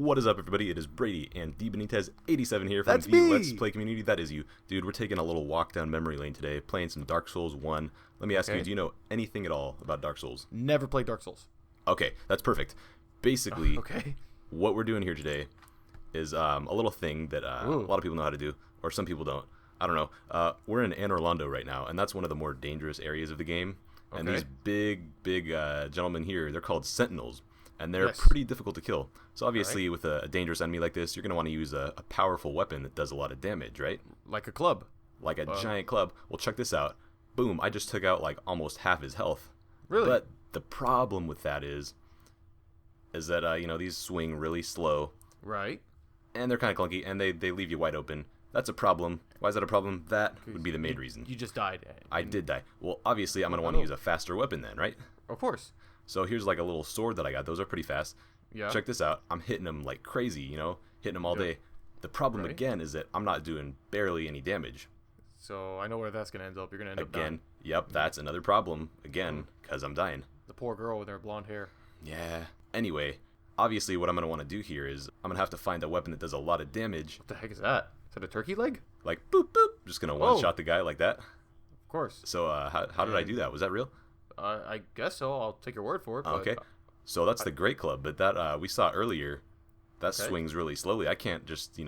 What is up, everybody? It is Brady and DBenitez87 here from That's the me. Let's Play community. That is you. Dude, we're taking a little walk down memory lane today, playing some Dark Souls 1. Let me ask you, do you know anything at all about Dark Souls? Never played Dark Souls. Okay, that's perfect. Basically, Okay. what we're doing here today is a little thing that a lot of people know how to do, or some people don't. I don't know. We're in Anne Orlando right now, and that's one of the more dangerous areas of the game. And these big gentlemen here, they're called Sentinels. And they're pretty difficult to kill. So obviously, with a dangerous enemy like this, you're going to want to use a powerful weapon that does a lot of damage, right? Like a club. Like a giant club. Well, check this out. Boom, I just took out like almost half his health. Really? But the problem with that is that, these swing really slow. Right. And they're kind of clunky, and they leave you wide open. That's a problem. Why is that a problem? That would be the main reason. You just died. I did die. Well, obviously, I'm going to want to use a faster weapon then, right? Of course. So here's like a little sword that I got. Those are pretty fast. Yeah. Check this out. I'm hitting them like crazy, hitting them all day. The problem again is that I'm not doing barely any damage. So I know where that's going to end up. You're going to end up dying. Yep, that's another problem. Again, because I'm dying. The poor girl with her blonde hair. Yeah. Anyway, obviously what I'm going to want to do here is I'm going to have to find a weapon that does a lot of damage. What the heck is that? Is that a turkey leg? Like, boop, boop. Just going to one-shot the guy like that. Of course. So how did I do that? Was that real? I guess so. I'll take your word for it. But okay. So that's the Great Club, but that we saw earlier, that swings really slowly. I can't just,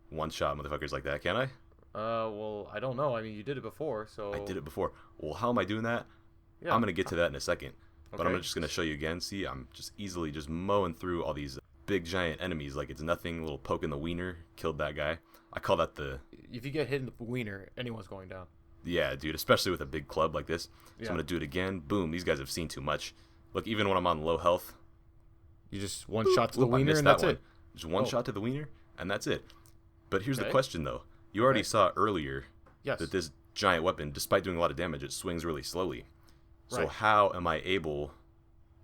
one-shot motherfuckers like that, can I? Well, I don't know. I mean, you did it before, so... I did it before. Well, how am I doing that? Yeah. I'm going to get to that in a second. But I'm just going to show you again. See, I'm just easily just mowing through all these big, giant enemies like it's nothing. A little poke in the wiener. Killed that guy. I call that the... If you get hit in the wiener, anyone's going down. Yeah, dude, especially with a big club like this. So I'm going to do it again. Boom, these guys have seen too much. Look, even when I'm on low health. You just one shot to the wiener and that's it. Just one shot to the wiener and that's it. But here's the question, though. You already saw earlier that this giant weapon, despite doing a lot of damage, it swings really slowly. So how am I able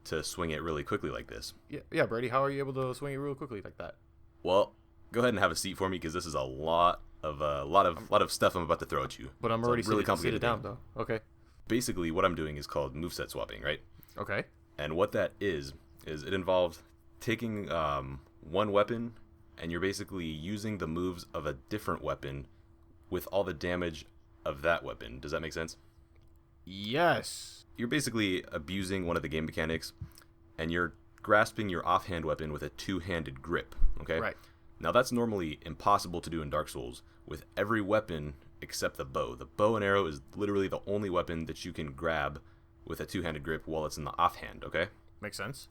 to swing it really quickly like this? Yeah, Brady, how are you able to swing it real quickly like that? Well, go ahead and have a seat for me because this is a lot of stuff I'm about to throw at you. But I'm already really complicated down though. Okay. Basically, what I'm doing is called moveset swapping, right? Okay. And what that is it involves taking one weapon and you're basically using the moves of a different weapon with all the damage of that weapon. Does that make sense? Yes. You're basically abusing one of the game mechanics and you're grasping your offhand weapon with a two-handed grip, okay? Right. Now that's normally impossible to do in Dark Souls with every weapon except the bow. The bow and arrow is literally the only weapon that you can grab with a two-handed grip while it's in the offhand, okay? Makes sense.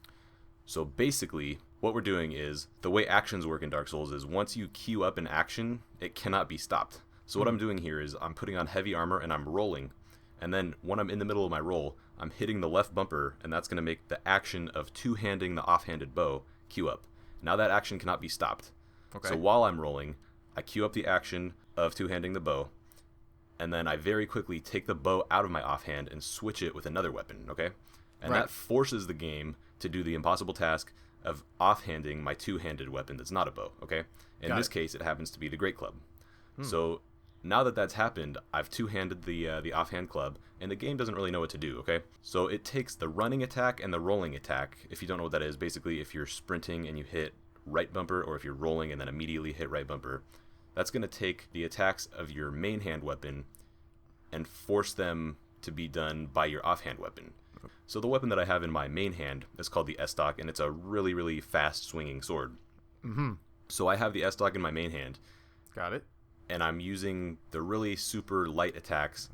So basically, what we're doing is, the way actions work in Dark Souls is once you queue up an action, it cannot be stopped. So what I'm doing here is I'm putting on heavy armor and I'm rolling. And then when I'm in the middle of my roll, I'm hitting the left bumper and that's going to make the action of two-handing the offhanded bow queue up. Now that action cannot be stopped. Okay. So while I'm rolling, I queue up the action of two-handing the bow, and then I very quickly take the bow out of my offhand and switch it with another weapon, okay? And that forces the game to do the impossible task of offhanding my two-handed weapon that's not a bow, okay? In this case, it happens to be the Great Club. So now that that's happened, I've two-handed the offhand club, and the game doesn't really know what to do, okay? So it takes the running attack and the rolling attack. If you don't know what that is, basically if you're sprinting and you hit right bumper, or if you're rolling and then immediately hit right bumper, that's going to take the attacks of your main hand weapon and force them to be done by your offhand weapon. So the weapon that I have in my main hand is called the S-Stock, and it's a really, really fast swinging sword. So I have the S-Stock in my main hand. Got it. And I'm using the really super light attacks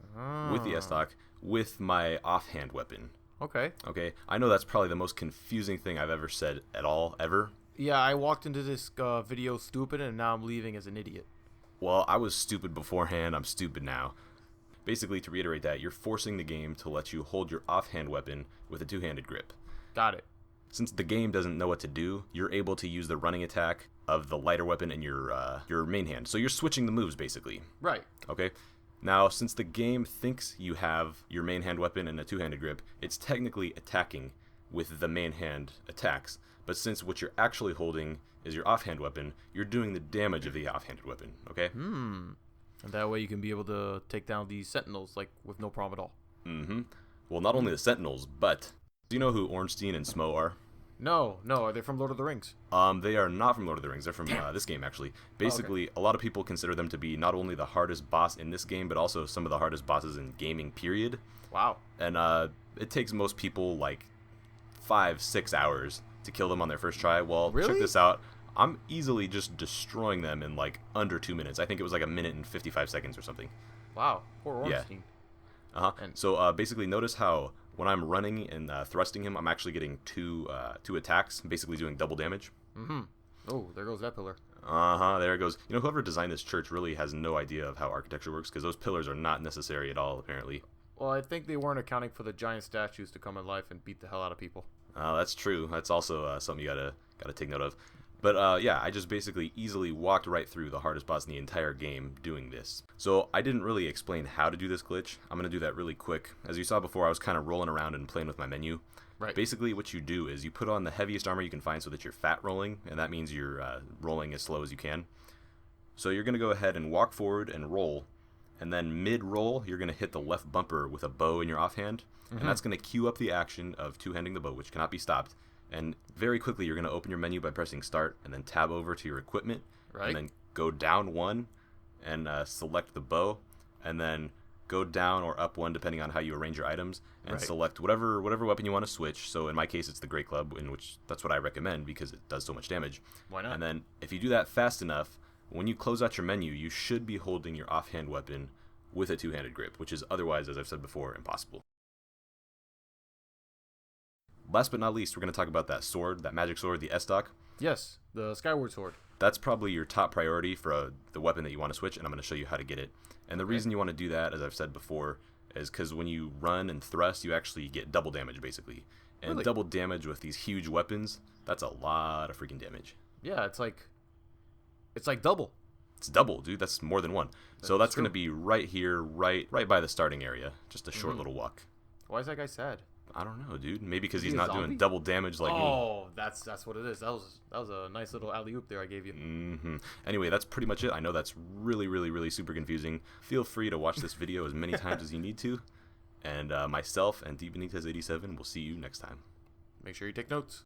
with the S-Stock with my offhand weapon. Okay. Okay. I know that's probably the most confusing thing I've ever said at all, ever. Yeah, I walked into this video stupid, and now I'm leaving as an idiot. Well, I was stupid beforehand. I'm stupid now. Basically, to reiterate that, you're forcing the game to let you hold your offhand weapon with a two-handed grip. Got it. Since the game doesn't know what to do, you're able to use the running attack of the lighter weapon in your main hand. So you're switching the moves, basically. Right. Okay? Now, since the game thinks you have your main hand weapon and a two-handed grip, it's technically attacking with the main hand attacks. But since what you're actually holding is your offhand weapon, you're doing the damage of the offhanded weapon, okay? And that way you can be able to take down these sentinels, like, with no problem at all. Well, not only the sentinels, but do you know who Ornstein and Smo are? No, no. Are they from Lord of the Rings? They are not from Lord of the Rings. They're from this game, actually. Basically, a lot of people consider them to be not only the hardest boss in this game, but also some of the hardest bosses in gaming, period. Wow. And it takes most people like 5-6 hours to kill them on their first try. Well, Really? check this out. I'm easily just destroying them in like under 2 minutes. I think it was like 1 minute and 55 seconds or something. Wow. Poor Yeah. Ornstein. And so basically, notice how when I'm running and thrusting him, I'm actually getting two attacks, basically doing double damage. Mm-hmm. Oh, there goes that pillar. There it goes. You know, whoever designed this church really has no idea of how architecture works, because those pillars are not necessary at all, apparently. Well, I think they weren't accounting for the giant statues to come in life and beat the hell out of people. That's true. That's also something you gotta take note of. But yeah, I just basically easily walked right through the hardest boss in the entire game doing this. So I didn't really explain how to do this glitch. I'm going to do that really quick. As you saw before, I was kind of rolling around and playing with my menu. Right. Basically, what you do is you put on the heaviest armor you can find so that you're fat rolling, and that means you're rolling as slow as you can. So you're going to go ahead and walk forward and roll, and then mid-roll, you're going to hit the left bumper with a bow in your offhand, and that's going to cue up the action of two-handing the bow, which cannot be stopped. And very quickly, you're going to open your menu by pressing Start, and then tab over to your equipment, and then go down one, and select the bow, and then go down or up one depending on how you arrange your items, and select whatever weapon you want to switch. So in my case, it's the Great Club, in which that's what I recommend because it does so much damage. Why not? And then if you do that fast enough, when you close out your menu, you should be holding your offhand weapon with a two-handed grip, which is otherwise, as I've said before, impossible. Last but not least, we're going to talk about that sword, that magic sword, the S-Stock. Yes, the Skyward Sword. That's probably your top priority for the weapon that you want to switch, and I'm going to show you how to get it. And the reason you want to do that, as I've said before, is because when you run and thrust, you actually get double damage, basically. And double damage with these huge weapons, that's a lot of freaking damage. Yeah, it's like double. It's double, dude. That's more than one. So that's going to be right here, right by the starting area. Just a short little walk. Why is that guy sad? I don't know, dude. Maybe because he's a not zombie? doing double damage like me. Oh, that's what it is. That was a nice little alley-oop there I gave you. Anyway, that's pretty much it. I know that's really super confusing. Feel free to watch this video as many times as you need to. And myself and DBenitez87 will see you next time. Make sure you take notes.